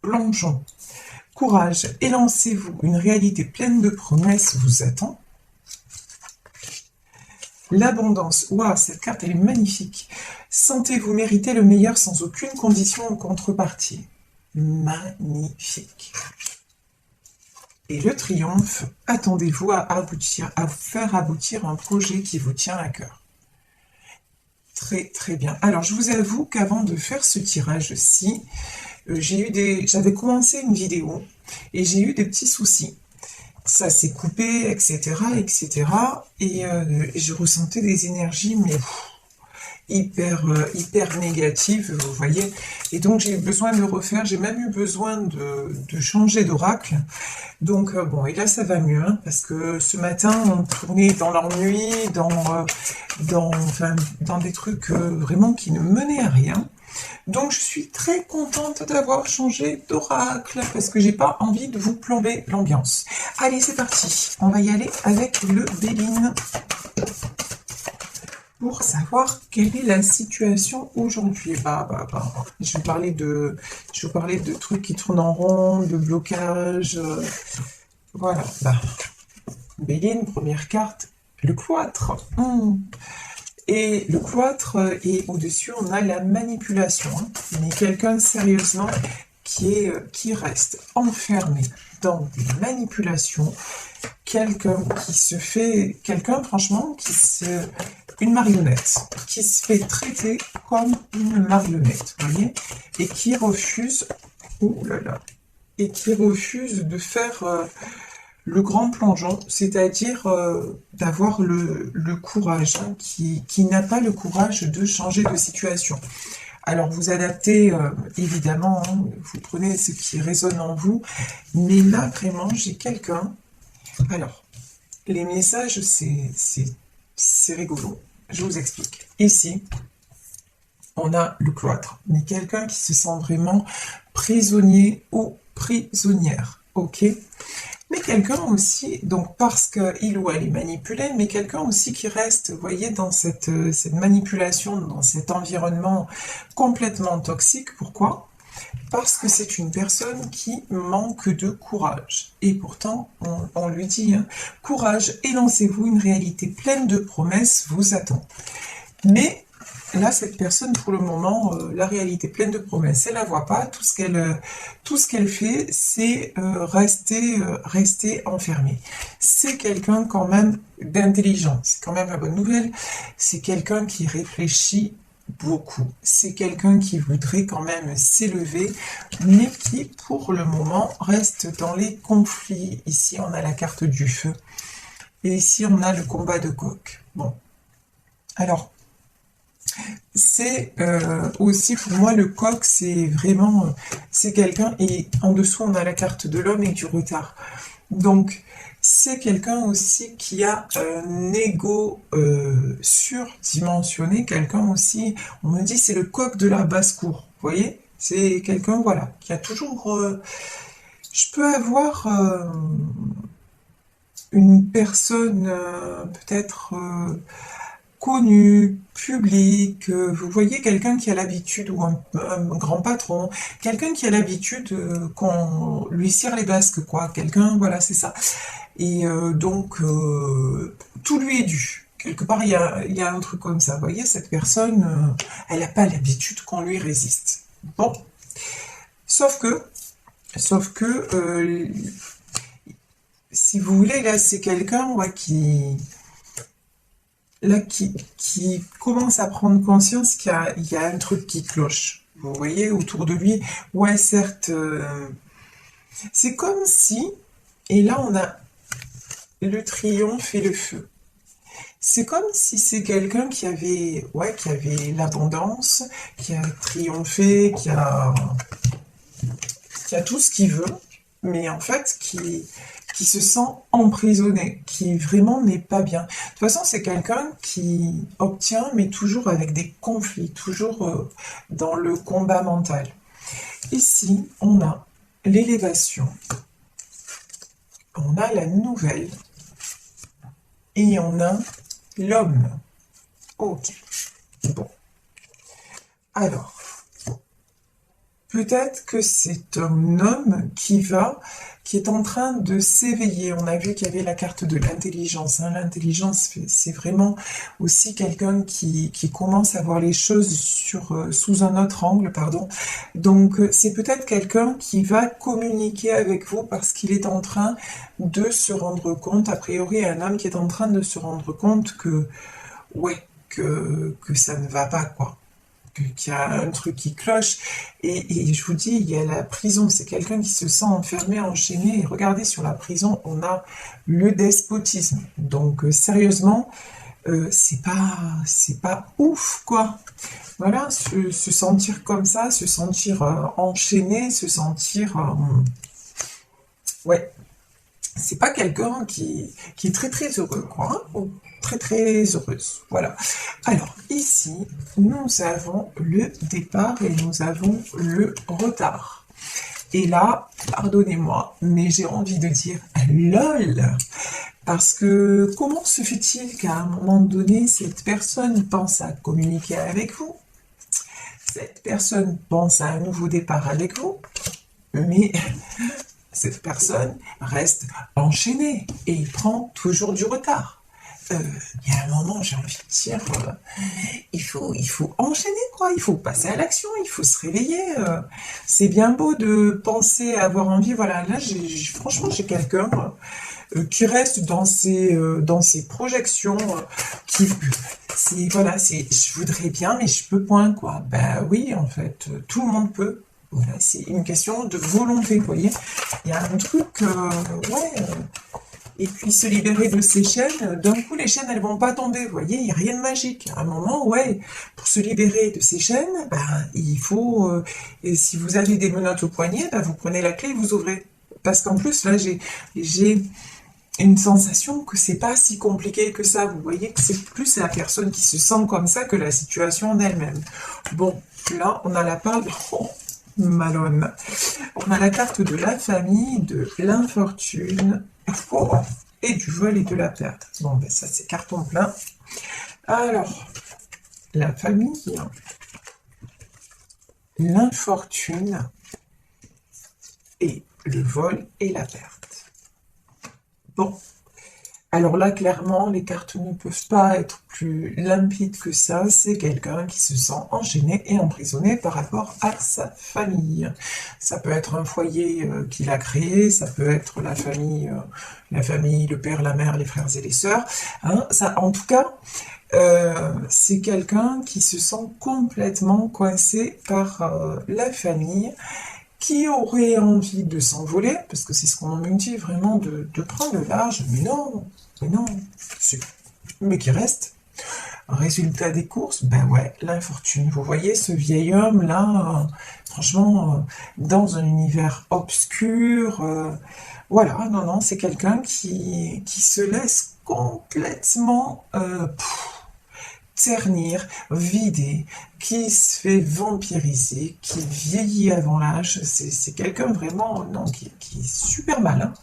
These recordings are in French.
Plongeons. Courage, élancez-vous, une réalité pleine de promesses vous attend. L'abondance, waouh, cette carte elle est magnifique. Sentez-vous mériter le meilleur sans aucune condition en contrepartie. Magnifique. Et le triomphe, attendez-vous à faire aboutir un projet qui vous tient à cœur. Très très bien. Alors je vous avoue qu'avant de faire ce tirage-ci, j'avais commencé une vidéo et j'ai eu des petits soucis. Ça s'est coupé, etc., etc. Et je ressentais des énergies, mais hyper négatives, vous voyez. Et donc j'ai eu besoin de le refaire. J'ai même eu besoin de changer d'oracle. Donc bon, et là ça va mieux, hein, parce que ce matin on tournait dans l'ennui, dans des trucs vraiment qui ne menaient à rien. Donc je suis très contente d'avoir changé d'oracle, parce que j'ai pas envie de vous plomber l'ambiance. Allez, c'est parti, on va y aller avec le Béline, pour savoir quelle est la situation aujourd'hui. Je vais parler de trucs qui tournent en rond, de blocage, voilà. Béline, première carte, le cloître. Et le cloître, et au-dessus, on a la manipulation. Hein. Mais quelqu'un, sérieusement, qui reste enfermé dans des manipulations. Quelqu'un, franchement, une marionnette, qui se fait traiter comme une marionnette, vous voyez, et qui refuse, de faire le grand plongeon, c'est-à-dire d'avoir le courage, hein, qui n'a pas le courage de changer de situation. Alors vous adaptez, évidemment, hein, vous prenez ce qui résonne en vous, mais là vraiment j'ai quelqu'un. Alors, les messages c'est rigolo, je vous explique. Ici, on a le cloître, mais quelqu'un qui se sent vraiment prisonnier ou prisonnière, ok? Mais quelqu'un aussi, donc parce qu'il ou elle est manipulé, mais quelqu'un aussi qui reste, vous voyez, dans cette manipulation, dans cet environnement complètement toxique. Pourquoi? Parce que c'est une personne qui manque de courage. Et pourtant, on lui dit, hein, courage, élancez-vous, une réalité pleine de promesses vous attend. Mais là, cette personne, pour le moment, la réalité pleine de promesses, elle la voit pas. Tout ce qu'elle fait, c'est rester enfermée. C'est quelqu'un quand même d'intelligent. C'est quand même la bonne nouvelle. C'est quelqu'un qui réfléchit beaucoup. C'est quelqu'un qui voudrait quand même s'élever, mais qui, pour le moment, reste dans les conflits. Ici, on a la carte du feu. Et ici, on a le combat de coq. Bon. Alors, c'est aussi pour moi le coq, c'est vraiment c'est quelqu'un, et en dessous on a la carte de l'homme et du retard. Donc c'est quelqu'un aussi qui a un ego surdimensionné, quelqu'un aussi, on me dit c'est le coq de la basse-cour, vous voyez, c'est quelqu'un, voilà, qui a toujours je peux avoir une personne peut-être connu, public, vous voyez, quelqu'un qui a l'habitude, ou un grand patron, quelqu'un qui a l'habitude qu'on lui cire les basques, quoi, quelqu'un, voilà, c'est ça. Et donc, tout lui est dû. Quelque part, il y a un truc comme ça. Vous voyez, cette personne, elle n'a pas l'habitude qu'on lui résiste. Bon, sauf que, si vous voulez, là, c'est quelqu'un, ouais, qui commence à prendre conscience qu'il y a un truc qui cloche. Vous voyez, autour de lui, ouais, certes, c'est comme si, et là on a le triomphe et le feu. C'est comme si c'est quelqu'un qui avait l'abondance, qui a triomphé, qui a tout ce qu'il veut, mais en fait qui se sent emprisonné, qui vraiment n'est pas bien. De toute façon, c'est quelqu'un qui obtient, mais toujours avec des conflits, toujours dans le combat mental. Ici, on a l'élévation, on a la nouvelle, et on a l'homme. Ok. Bon. Alors, peut-être que c'est un homme qui est en train de s'éveiller. On a vu qu'il y avait la carte de l'intelligence, hein. L'intelligence, c'est vraiment aussi quelqu'un qui commence à voir les choses sous un autre angle, pardon. Donc, c'est peut-être quelqu'un qui va communiquer avec vous parce qu'il est en train de se rendre compte, a priori, un homme qui est en train de se rendre compte que, ouais, que ça ne va pas, quoi. Qu'il y a un truc qui cloche, et je vous dis, il y a la prison, c'est quelqu'un qui se sent enfermé, enchaîné, et regardez, sur la prison, on a le despotisme, donc sérieusement, c'est pas ouf, quoi. Voilà, se sentir comme ça, se sentir enchaîné, se sentir... ouais, c'est pas quelqu'un qui est très très heureux, quoi, hein, ou très très heureuse. Voilà. Alors, ici, nous avons le départ et nous avons le retard. Et là, pardonnez-moi, mais j'ai envie de dire LOL. Parce que comment se fait-il qu'à un moment donné, cette personne pense à communiquer avec vous? Cette personne pense à un nouveau départ avec vous, mais cette personne reste enchaînée et il prend toujours du retard. Il y a un moment, j'ai envie de dire, il faut enchaîner, quoi. Il faut passer à l'action, il faut se réveiller. C'est bien beau de penser avoir envie. Voilà, là, franchement, j'ai quelqu'un qui reste dans ses projections, voilà, je voudrais bien, mais je peux point, quoi. Ben oui, en fait, tout le monde peut. Voilà, c'est une question de volonté, vous voyez. Il y a un truc, ouais. Et puis se libérer de ces chaînes, d'un coup les chaînes elles vont pas tomber, vous voyez, il n'y a rien de magique. À un moment, ouais, pour se libérer de ces chaînes, ben, il faut, et si vous avez des menottes au poignet, ben, vous prenez la clé et vous ouvrez. Parce qu'en plus, là, j'ai une sensation que c'est pas si compliqué que ça. Vous voyez que c'est plus la personne qui se sent comme ça que la situation en elle-même. Bon, là, on a la part de... Oh, Malone. On a la carte de la famille, de l'infortune, oh, et du vol et de la perte. Bon, ben ça, c'est carton plein. Alors, la famille, l'infortune, et le vol et la perte. Bon. Alors là, clairement, les cartes ne peuvent pas être plus limpides que ça. C'est quelqu'un qui se sent enchaîné et emprisonné par rapport à sa famille. Ça peut être un foyer qu'il a créé, ça peut être la famille, le père, la mère, les frères et les sœurs. Hein, ça, en tout cas, c'est quelqu'un qui se sent complètement coincé par la famille, qui aurait envie de s'envoler, parce que c'est ce qu'on me dit vraiment, de prendre le large, mais non, mais qui reste. Résultat des courses, ben ouais, l'infortune. Vous voyez ce vieil homme là, franchement, dans un univers obscur, voilà, non, c'est quelqu'un qui se laisse complètement ternir, vider, qui se fait vampiriser, qui vieillit avant l'âge. C'est quelqu'un vraiment, non, qui est super malin.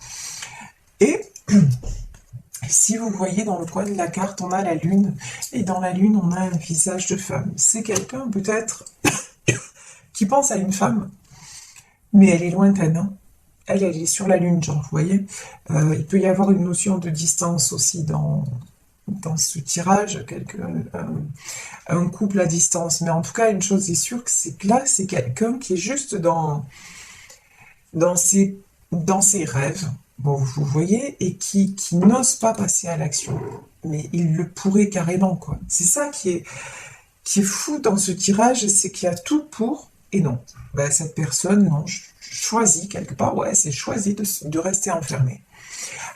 Et si vous voyez dans le coin de la carte, on a la lune, et dans la lune, on a un visage de femme. C'est quelqu'un peut-être qui pense à une femme, mais elle est lointaine, hein. Elle est sur la lune, genre, vous voyez. Il peut y avoir une notion de distance aussi dans ce tirage, un couple à distance. Mais en tout cas, une chose est sûre, c'est que là, c'est quelqu'un qui est juste dans ses rêves, bon, vous voyez, et qui n'ose pas passer à l'action. Mais il le pourrait carrément, quoi. C'est ça qui est fou dans ce tirage, c'est qu'il y a tout pour, et non. Ben, cette personne, non, choisit quelque part, ouais, c'est choisi de rester enfermé.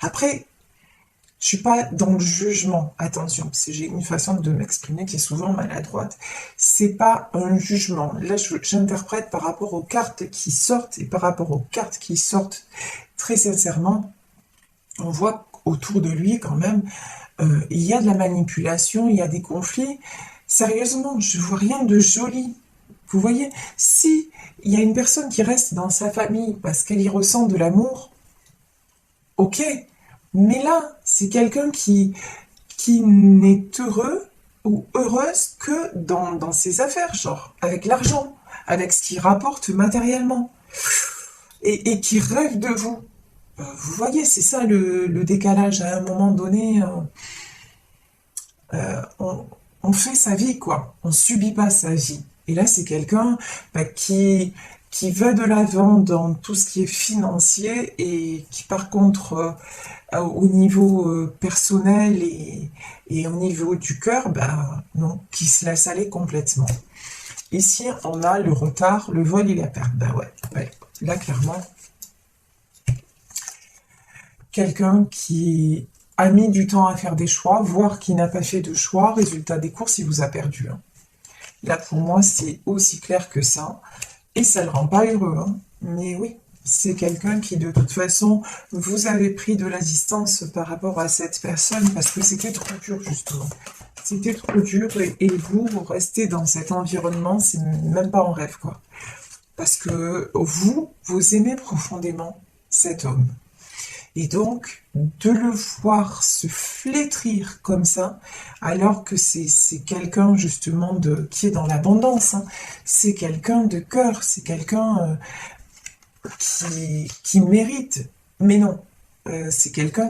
Après, je suis pas dans le jugement, attention, parce que j'ai une façon de m'exprimer qui est souvent maladroite. C'est pas un jugement. Là, j'interprète par rapport aux cartes qui sortent, et par rapport aux cartes qui sortent, très sincèrement, on voit autour de lui quand même, il y a de la manipulation, il y a des conflits. Sérieusement, je vois rien de joli. Vous voyez, si il y a une personne qui reste dans sa famille parce qu'elle y ressent de l'amour, ok. Mais là, c'est quelqu'un qui n'est heureux ou heureuse que dans ses affaires, genre, avec l'argent. avec ce qu'il rapporte matériellement, et qui rêve de vous. Vous voyez, c'est ça le décalage. À un moment donné, on fait sa vie, quoi. On subit pas sa vie. Et là, c'est quelqu'un qui va de l'avant dans tout ce qui est financier et qui, par contre, au niveau personnel et au niveau du cœur, non, qui se laisse aller complètement. Ici, on a le retard, le vol et la perte. Ouais. Là, clairement, quelqu'un qui a mis du temps à faire des choix, voire qui n'a pas fait de choix, résultat des courses, il vous a perdu. Hein. Là, pour moi, c'est aussi clair que ça. Et ça ne le rend pas heureux. Hein. Mais oui, c'est quelqu'un qui, de toute façon, vous avez pris de la distance par rapport à cette personne parce que c'était trop dur, justement. C'était trop dur et vous restez dans cet environnement, c'est même pas en rêve, quoi. Parce que vous aimez profondément cet homme. Et donc, de le voir se flétrir comme ça, alors que c'est quelqu'un justement qui est dans l'abondance, hein. C'est quelqu'un de cœur, c'est quelqu'un qui mérite. Mais non, c'est quelqu'un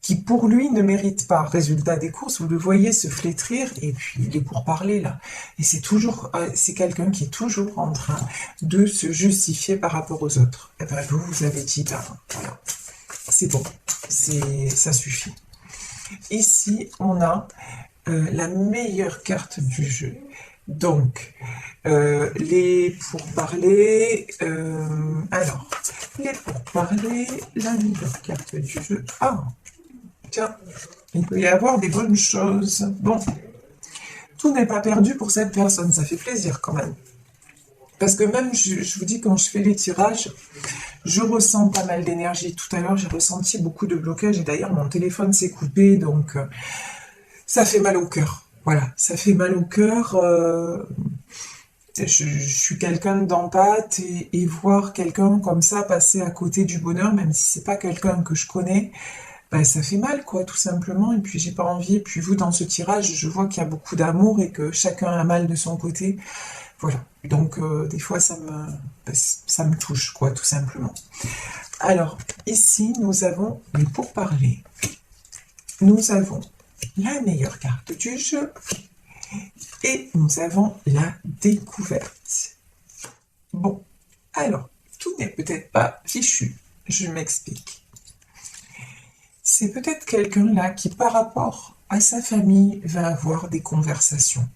qui pour lui ne mérite pas. Résultat des courses, vous le voyez se flétrir, et puis les pourparlers là. Et c'est quelqu'un qui est toujours en train de se justifier par rapport aux autres. Et vous avez dit, voilà, c'est bon, ça suffit. Ici, on a la meilleure carte du jeu. Donc, les pourparlers, la meilleure carte du jeu. Tiens, il peut y avoir des bonnes choses. Bon, tout n'est pas perdu pour cette personne, ça fait plaisir quand même. Parce que même, je vous dis, quand je fais les tirages, je ressens pas mal d'énergie. Tout à l'heure, j'ai ressenti beaucoup de blocage, et d'ailleurs, mon téléphone s'est coupé, donc ça fait mal au cœur. Voilà, ça fait mal au cœur. Je suis quelqu'un d'empathe, et voir quelqu'un comme ça passer à côté du bonheur, même si c'est pas quelqu'un que je connais, ça fait mal, quoi, tout simplement. Et puis j'ai pas envie. Et puis vous, dans ce tirage, je vois qu'il y a beaucoup d'amour et que chacun a mal de son côté. Voilà. Donc des fois, ça me touche, quoi, tout simplement. Alors ici, nous avons les pourparlers. Nous avons la meilleure carte du jeu et nous avons la découverte. Bon, alors tout n'est peut-être pas fichu. Je m'explique. C'est peut-être quelqu'un là qui, par rapport à sa famille, va avoir des conversations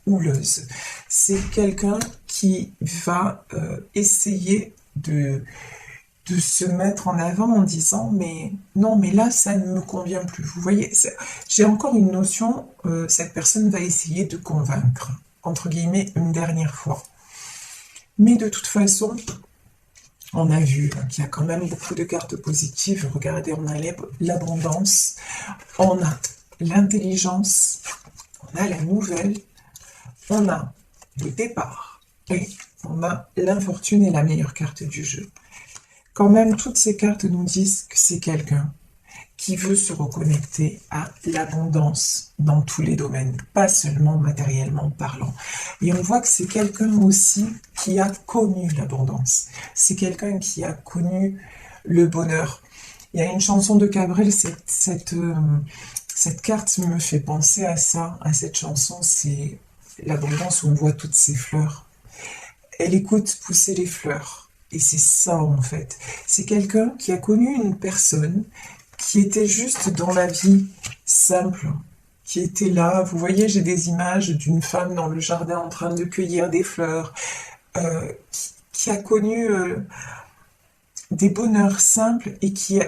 houleuses. C'est quelqu'un qui va essayer de se mettre en avant en disant mais non, mais là ça ne me convient plus. Vous voyez, j'ai encore une notion, cette personne va essayer de convaincre, entre guillemets, une dernière fois. Mais de toute façon, on a vu qu'il y a quand même beaucoup de cartes positives. Regardez, on a l'abondance, on a l'intelligence, on a la nouvelle, on a le départ, et on a l'infortune et la meilleure carte du jeu. Quand même, toutes ces cartes nous disent que c'est quelqu'un qui veut se reconnecter à l'abondance dans tous les domaines, pas seulement matériellement parlant. Et on voit que c'est quelqu'un aussi qui a connu l'abondance. C'est quelqu'un qui a connu le bonheur. Il y a une chanson de Cabrel, cette carte me fait penser à ça, à cette chanson, c'est l'abondance où on voit toutes ces fleurs. Elle écoute pousser les fleurs. Et c'est ça, en fait. C'est quelqu'un qui a connu une personne qui était juste dans la vie simple, qui était là. Vous voyez, j'ai des images d'une femme dans le jardin en train de cueillir des fleurs, qui a connu des bonheurs simples et qui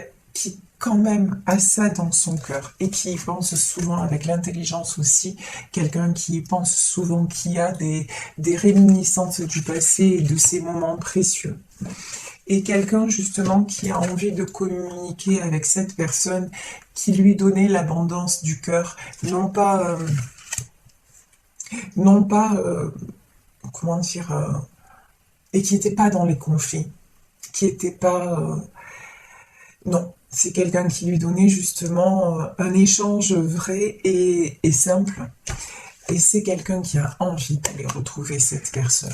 quand même a ça dans son cœur et qui y pense souvent avec l'intelligence aussi, quelqu'un qui y pense souvent, qui a des réminiscences du passé et de ces moments précieux. Et quelqu'un justement qui a envie de communiquer avec cette personne, qui lui donnait l'abondance du cœur, non pas comment dire, et qui n'était pas dans les conflits, qui n'était pas... non, c'est quelqu'un qui lui donnait justement un échange vrai et simple. Et c'est quelqu'un qui a envie d'aller retrouver cette personne.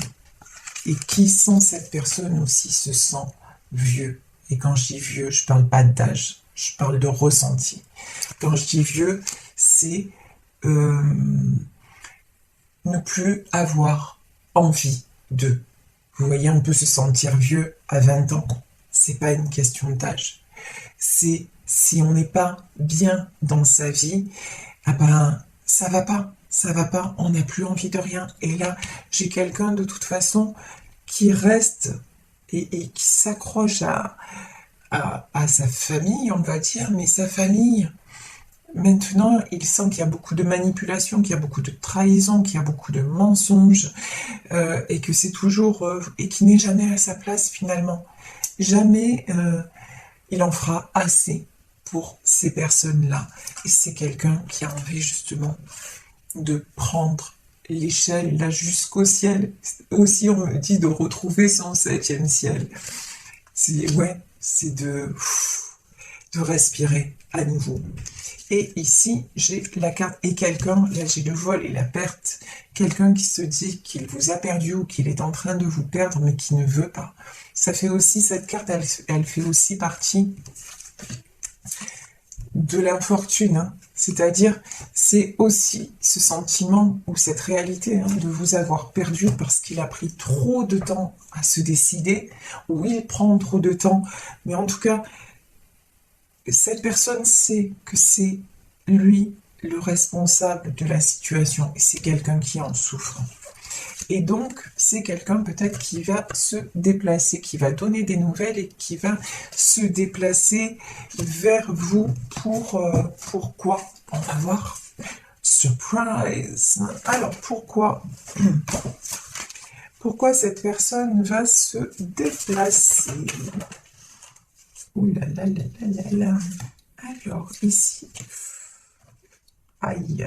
Et qui, sans cette personne aussi, se sent vieux. Et quand je dis vieux, je ne parle pas d'âge, je parle de ressenti. Quand je dis vieux, c'est ne plus avoir envie de. Vous voyez, on peut se sentir vieux à 20 ans. C'est pas une question d'âge. C'est si on n'est pas bien dans sa vie, ah ben, ça va pas, on n'a plus envie de rien. Et là, j'ai quelqu'un de toute façon qui reste et qui s'accroche à sa famille, on va dire, mais sa famille, maintenant, il sent qu'il y a beaucoup de manipulation, qu'il y a beaucoup de trahison, qu'il y a beaucoup de mensonges, et que c'est toujours, et qu'il n'est jamais à sa place finalement. Jamais il en fera assez pour ces personnes-là. Et c'est quelqu'un qui a envie justement de prendre l'échelle là jusqu'au ciel. Aussi, on me dit de retrouver son 7e ciel. C'est de respirer à nouveau. Et ici, j'ai la carte et quelqu'un, là j'ai le vol et la perte, quelqu'un qui se dit qu'il vous a perdu ou qu'il est en train de vous perdre mais qui ne veut pas. Ça fait aussi, cette carte, elle fait aussi partie de l'infortune, hein. C'est-à-dire, c'est aussi ce sentiment ou cette réalité de vous avoir perdu parce qu'il a pris trop de temps à se décider, ou il prend trop de temps, mais en tout cas, cette personne sait que c'est lui le responsable de la situation et c'est quelqu'un qui en souffre. Et donc, c'est quelqu'un peut-être qui va se déplacer, qui va donner des nouvelles et qui va se déplacer vers vous pour quoi? On va voir. Surprise! Alors, pourquoi? Pourquoi cette personne va se déplacer? Ouh là là là là là là. Alors, ici. Aïe.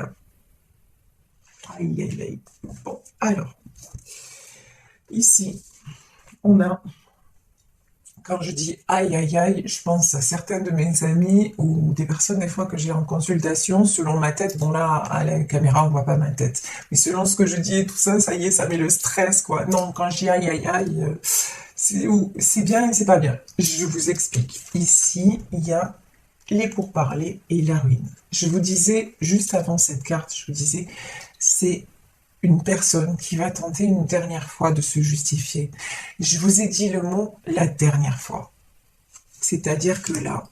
Aïe, aïe, aïe. Bon, alors. Ici, on a, quand je dis aïe, aïe, aïe, je pense à certains de mes amis ou des personnes des fois que j'ai en consultation, selon ma tête, bon là, à la caméra, on voit pas ma tête, mais selon ce que je dis et tout ça, ça y est, ça met le stress, quoi. Non, quand je dis aïe, aïe, aïe, c'est bien et c'est pas bien. Je vous explique. Ici, il y a les pourparlers et la ruine. Je vous disais, juste avant cette carte, je vous disais, c'est une personne qui va tenter une dernière fois de se justifier. Je vous ai dit le mot « la dernière fois ». C'est-à-dire que là,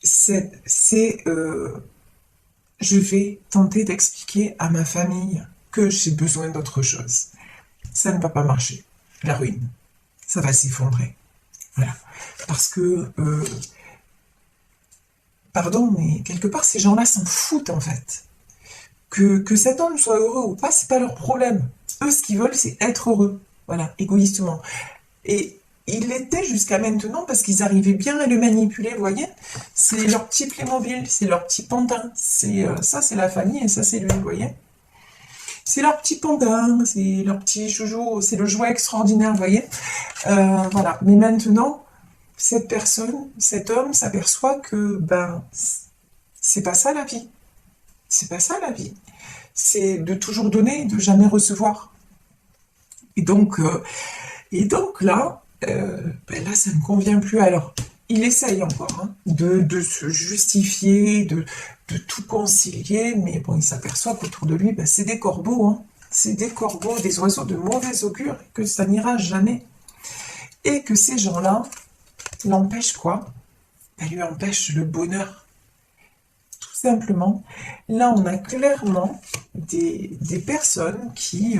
je vais tenter d'expliquer à ma famille que j'ai besoin d'autre chose. Ça ne va pas marcher. La ruine. Ça va s'effondrer. Voilà. Parce que, pardon, mais quelque part, ces gens-là s'en foutent en fait. Que cet homme soit heureux ou pas, c'est pas leur problème. Eux, ce qu'ils veulent, c'est être heureux. Voilà, égoïstement. Et il l'était jusqu'à maintenant parce qu'ils arrivaient bien à le manipuler, vous voyez. C'est leur petit Playmobil, c'est leur petit pantin. Ça, c'est la famille et ça, c'est lui, vous voyez. C'est leur petit pantin, c'est leur petit joujou, c'est le jouet extraordinaire, vous voyez. Voilà. Mais maintenant, cette personne, cet homme s'aperçoit que, c'est pas ça la vie. C'est pas ça la vie. C'est de toujours donner et de jamais recevoir. Et donc là, là, ça ne convient plus. Alors, il essaye encore de se justifier, de tout concilier, mais bon, il s'aperçoit qu'autour de lui, c'est des corbeaux. C'est des corbeaux, des oiseaux de mauvais augure, et que ça n'ira jamais. Et que ces gens-là l'empêchent quoi? Lui empêchent le bonheur. Simplement, là on a clairement des personnes qui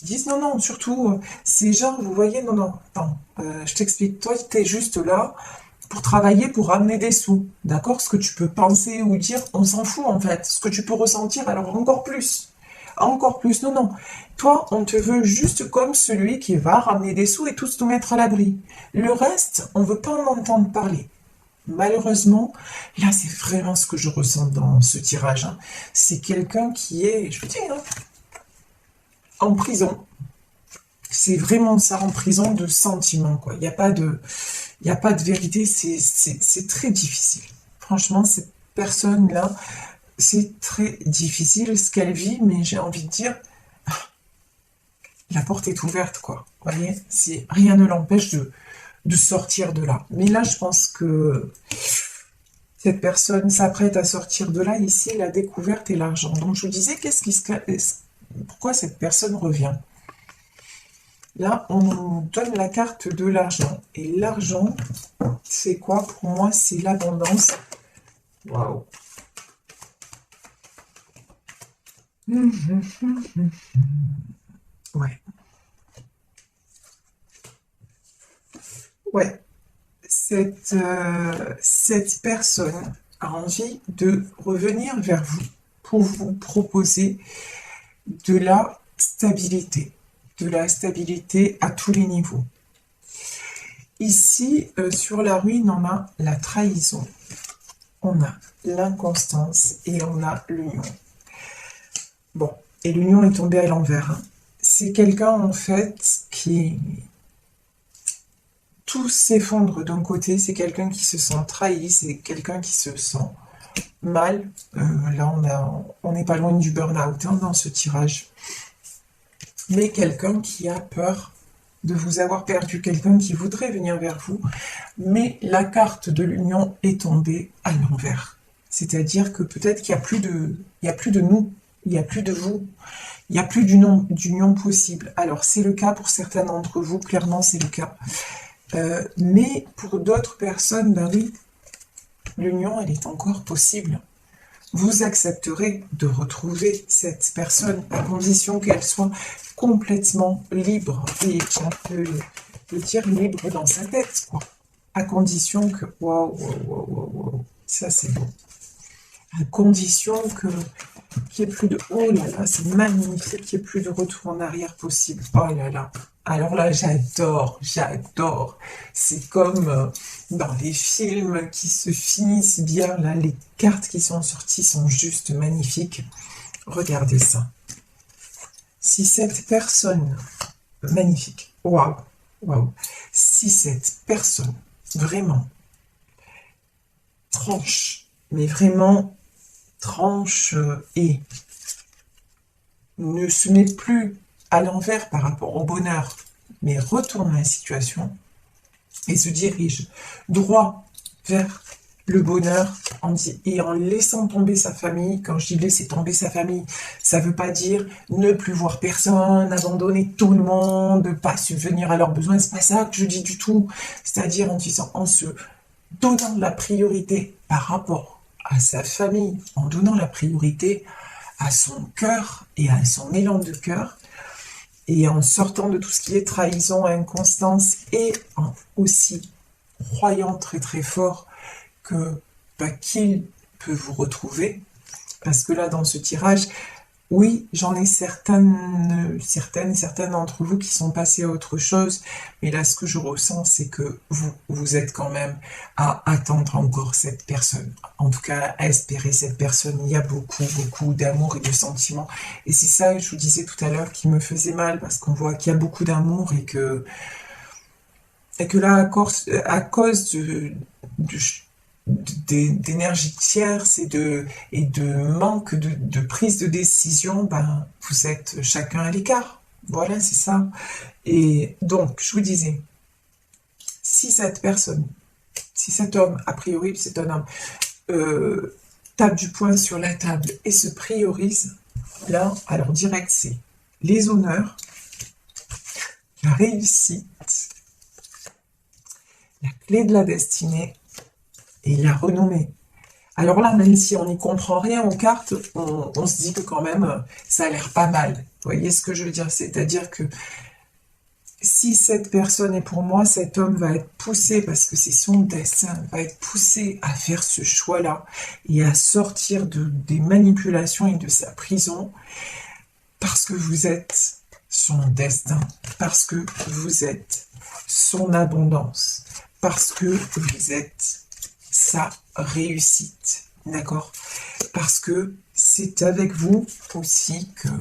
disent non, surtout, c'est genre, vous voyez, non, je t'explique, toi tu es juste là pour travailler, pour ramener des sous, d'accord? Ce que tu peux penser ou dire, on s'en fout en fait, ce que tu peux ressentir, alors encore plus, non, toi on te veut juste comme celui qui va ramener des sous et tous te mettre à l'abri. Le reste, on veut pas en entendre parler. Malheureusement, là c'est vraiment ce que je ressens dans ce tirage. C'est quelqu'un qui est, je vous dis, en prison. C'est vraiment ça, en prison de sentiments, quoi. Il n'y a pas de vérité, c'est très difficile. Franchement, cette personne-là, c'est très difficile ce qu'elle vit, mais j'ai envie de dire, la porte est ouverte, quoi. Vous voyez, rien ne l'empêche de sortir de là. Mais là, je pense que cette personne s'apprête à sortir de là, ici, la découverte et l'argent. Donc, je vous disais, pourquoi cette personne revient? Là, on nous donne la carte de l'argent. Et l'argent, c'est quoi? Pour moi, c'est l'abondance. Waouh! Ouais. Ouais. Cette personne a envie de revenir vers vous pour vous proposer de la stabilité. De la stabilité à tous les niveaux. Ici, sur la ruine, on a la trahison, on a l'inconstance et on a l'union. Bon, et l'union est tombée à l'envers. Hein. C'est quelqu'un, en fait, qui... Tout s'effondre d'un côté, c'est quelqu'un qui se sent trahi, c'est quelqu'un qui se sent mal. Là, on n'est pas loin du burn-out hein, dans ce tirage. Mais quelqu'un qui a peur de vous avoir perdu, quelqu'un qui voudrait venir vers vous, mais la carte de l'union est tombée à l'envers. C'est-à-dire que peut-être qu'il n'y a plus de nous, il n'y a plus de vous, il n'y a plus d'union possible. Alors c'est le cas pour certains d'entre vous, clairement c'est le cas. Mais pour d'autres personnes, ben oui, l'union elle est encore possible. Vous accepterez de retrouver cette personne à condition qu'elle soit complètement libre. Et on peut le dire libre dans sa tête, quoi. À condition que... Waouh, waouh, waouh, waouh, ça c'est beau. À condition qu'il n'y ait plus de... Oh là là, c'est magnifique, qu'il n'y ait plus de retour en arrière possible. Oh là là. Alors là, j'adore. C'est comme dans les films qui se finissent bien. Là, les cartes qui sont sorties sont juste magnifiques. Regardez ça. Si cette personne... Magnifique. Waouh. Waouh. Si cette personne, vraiment, tranche, mais vraiment tranche et ne se met plus à l'envers par rapport au bonheur, mais retourne la situation et se dirige droit vers le bonheur et en laissant tomber sa famille. Quand je dis laisser tomber sa famille, ça ne veut pas dire ne plus voir personne, abandonner tout le monde, pas subvenir à leurs besoins, c'est pas ça que je dis du tout. C'est-à-dire en se donnant la priorité par rapport à sa famille, en donnant la priorité à son cœur et à son élan de cœur, et en sortant de tout ce qui est trahison, inconstance, et en aussi croyant très très fort que qu'il peut vous retrouver, parce que là dans ce tirage, oui, j'en ai certaines d'entre vous qui sont passés à autre chose, mais là, ce que je ressens, c'est que vous êtes quand même à attendre encore cette personne. En tout cas, à espérer cette personne. Il y a beaucoup d'amour et de sentiments. Et c'est ça, je vous disais tout à l'heure, qui me faisait mal, parce qu'on voit qu'il y a beaucoup d'amour et que là, à cause d'énergie tierce et de manque de prise de décision, ben, vous êtes chacun à l'écart. Voilà, c'est ça. Et donc, je vous disais, si cet homme, a priori, c'est un homme, tape du poing sur la table et se priorise, là, alors direct, c'est les honneurs, la réussite, la clé de la destinée, et la renommée. Alors là, même si on n'y comprend rien aux cartes, on se dit que quand même, ça a l'air pas mal. Vous voyez ce que je veux dire? C'est-à-dire que si cette personne, et pour moi, cet homme va être poussé, parce que c'est son destin, va être poussé à faire ce choix-là et à sortir des manipulations et de sa prison, parce que vous êtes son destin, parce que vous êtes son abondance, parce que vous êtes sa réussite, d'accord? Parce que c'est avec vous aussi qu'il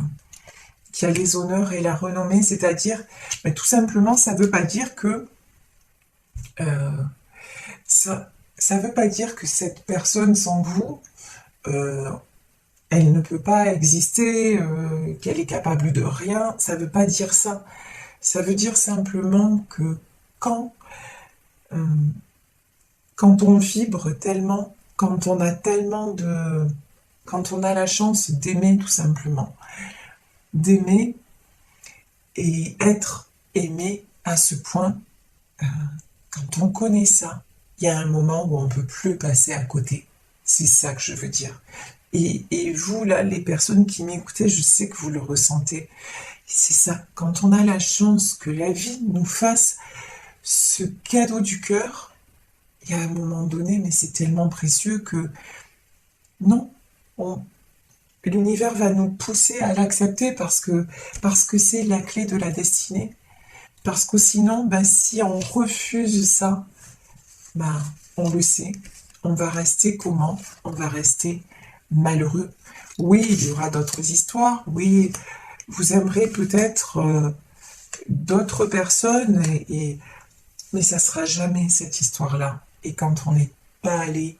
y a les honneurs et la renommée, c'est-à-dire, mais tout simplement, ça veut pas dire que ça veut pas dire que cette personne sans vous elle ne peut pas exister, qu'elle est capable de rien, ça ne veut pas dire ça. Ça veut dire simplement que quand, euh, quand on vibre tellement, quand on a la chance d'aimer tout simplement, d'aimer et être aimé à ce point, euh, quand on connaît ça, il y a un moment où on ne peut plus passer à côté. C'est ça que je veux dire. Et vous, là, les personnes qui m'écoutez, je sais que vous le ressentez. C'est ça, quand on a la chance que la vie nous fasse ce cadeau du cœur, il y a un moment donné, mais c'est tellement précieux que non, l'univers va nous pousser à l'accepter parce que c'est la clé de la destinée. Parce que sinon, ben, si on refuse ça, ben, on le sait, on va rester comment? On va rester malheureux. Oui, il y aura d'autres histoires, oui, vous aimerez peut-être d'autres personnes, mais ça sera jamais cette histoire-là. Et quand on n'est pas allé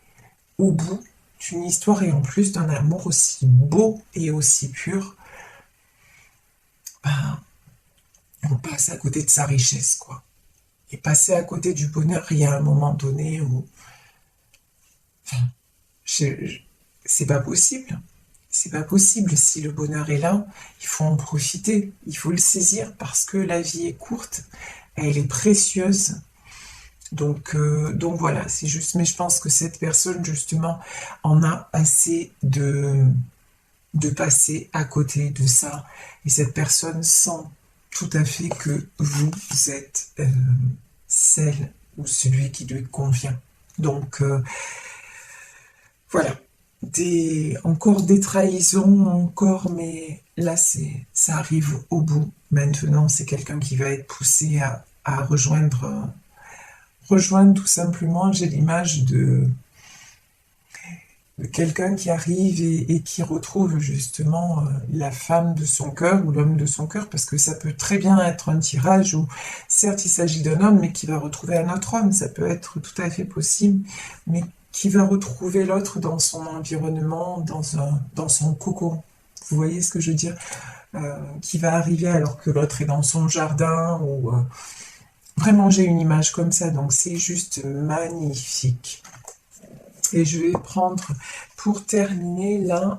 au bout d'une histoire et en plus d'un amour aussi beau et aussi pur, ben, on passe à côté de sa richesse, quoi. Et passer à côté du bonheur, il y a un moment donné où, enfin, c'est pas possible. C'est pas possible. Si le bonheur est là, il faut en profiter. Il faut le saisir parce que la vie est courte, elle est précieuse. Donc voilà, c'est juste. Mais je pense que cette personne, justement, en a assez de passer à côté de ça. Et cette personne sent tout à fait que vous êtes celle ou celui qui lui convient. Donc voilà, encore des trahisons, encore, mais là ça arrive au bout. Maintenant, c'est quelqu'un qui va être poussé à rejoindre tout simplement. J'ai l'image de quelqu'un qui arrive et qui retrouve justement la femme de son cœur ou l'homme de son cœur, parce que ça peut très bien être un tirage où certes il s'agit d'un homme mais qui va retrouver un autre homme, ça peut être tout à fait possible, mais qui va retrouver l'autre dans son environnement, dans son cocon. Vous voyez ce que je veux dire? Qui va arriver alors que l'autre est dans son jardin ou vraiment j'ai une image comme ça, donc c'est juste magnifique. Et je vais prendre pour terminer là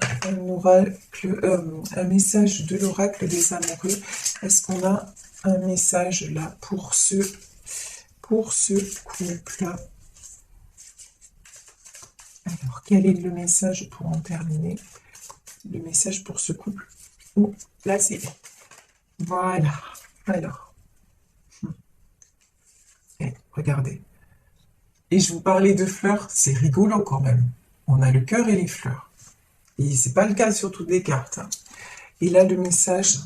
un message de l'oracle des amoureux. Est-ce qu'on a un message là pour ce couple? Alors, quel est le message pour en terminer? Le message pour ce couple. Oh, là, c'est... Voilà. Alors. Regardez. Et je vous parlais de fleurs, c'est rigolo quand même. On a le cœur et les fleurs. Et c'est pas le cas sur toutes les cartes. Hein. Et là, le message,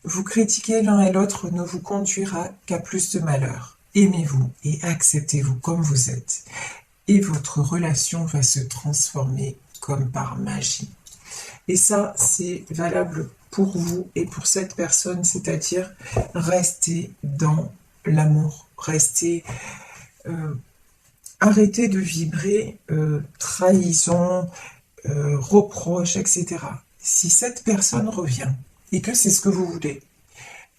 vous critiquer l'un et l'autre ne vous conduira qu'à plus de malheur. Aimez-vous et acceptez-vous comme vous êtes. Et votre relation va se transformer comme par magie. Et ça, c'est valable pour vous et pour cette personne, c'est-à-dire restez dans l'amour, restez... arrêtez de vibrer trahison, reproche, etc. Si cette personne revient et que c'est ce que vous voulez,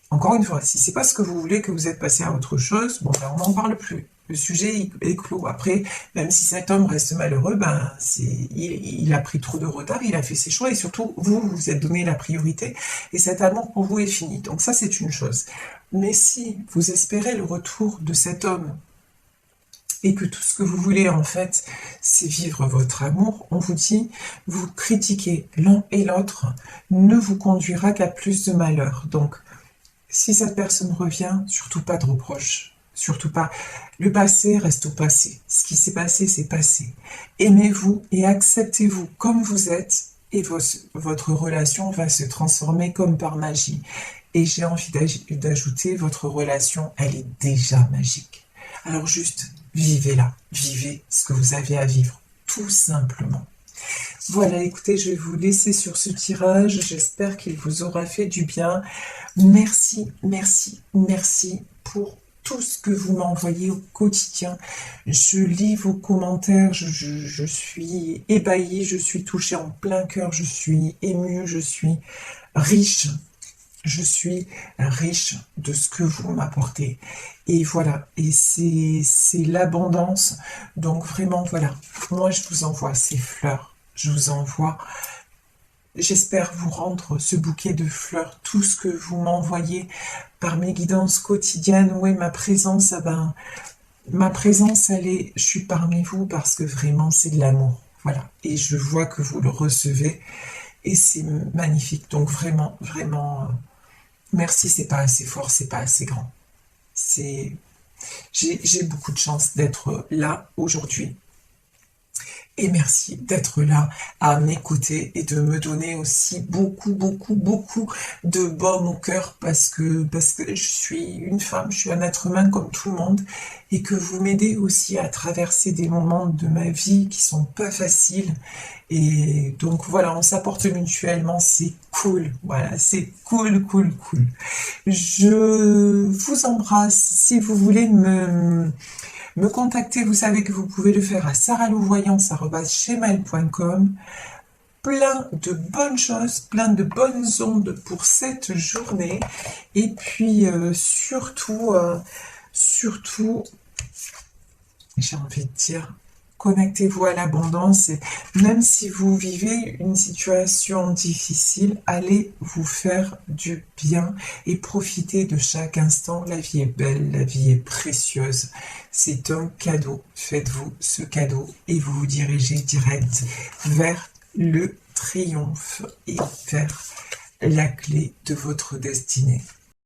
encore une fois, si c'est pas ce que vous voulez, que vous êtes passé à autre chose, bon ben on n'en parle plus. Le sujet est clos. Après, même si cet homme reste malheureux, ben il a pris trop de retard, il a fait ses choix et surtout vous vous êtes donné la priorité et cet amour pour vous est fini. Donc ça c'est une chose. Mais si vous espérez le retour de cet homme et que tout ce que vous voulez en fait, c'est vivre votre amour, on vous dit, vous critiquez l'un et l'autre ne vous conduira qu'à plus de malheur. Donc, si cette personne revient, surtout pas de reproches, surtout pas. Le passé reste au passé. Ce qui s'est passé, c'est passé. Aimez-vous et acceptez-vous comme vous êtes et votre relation va se transformer comme par magie. Et j'ai envie d'ajouter, votre relation, elle est déjà magique. Alors juste, vivez-la, vivez ce que vous avez à vivre, tout simplement. Voilà, écoutez, je vais vous laisser sur ce tirage, j'espère qu'il vous aura fait du bien. Merci, merci, merci pour tout ce que vous m'envoyez au quotidien. Je lis vos commentaires, je suis ébahie, je suis touchée en plein cœur, je suis émue, je suis riche. Je suis riche de ce que vous m'apportez. Et voilà, et c'est l'abondance. Donc vraiment, voilà, moi je vous envoie ces fleurs. Je vous envoie, j'espère vous rendre ce bouquet de fleurs, tout ce que vous m'envoyez par mes guidances quotidiennes. Oui, ma présence, ma présence, je suis parmi vous parce que vraiment c'est de l'amour. Voilà, et je vois que vous le recevez et c'est magnifique. Donc vraiment, vraiment... merci, c'est pas assez fort, c'est pas assez grand. J'ai beaucoup de chance d'être là aujourd'hui. Et merci d'être là à m'écouter et de me donner aussi beaucoup, beaucoup, beaucoup de baume au cœur parce que je suis une femme, je suis un être humain comme tout le monde et que vous m'aidez aussi à traverser des moments de ma vie qui sont pas faciles. Et donc voilà, on s'apporte mutuellement, c'est cool. Voilà, c'est cool, cool, cool. Je vous embrasse. Si vous voulez me contacter, vous savez que vous pouvez le faire à saralouvoyance@gmail.com. Plein de bonnes choses, plein de bonnes ondes pour cette journée. Et puis surtout, j'ai envie de dire, connectez-vous à l'abondance. Et même si vous vivez une situation difficile, allez vous faire du bien et profitez de chaque instant. La vie est belle, la vie est précieuse. C'est un cadeau. Faites-vous ce cadeau et vous vous dirigez direct vers le triomphe et vers la clé de votre destinée.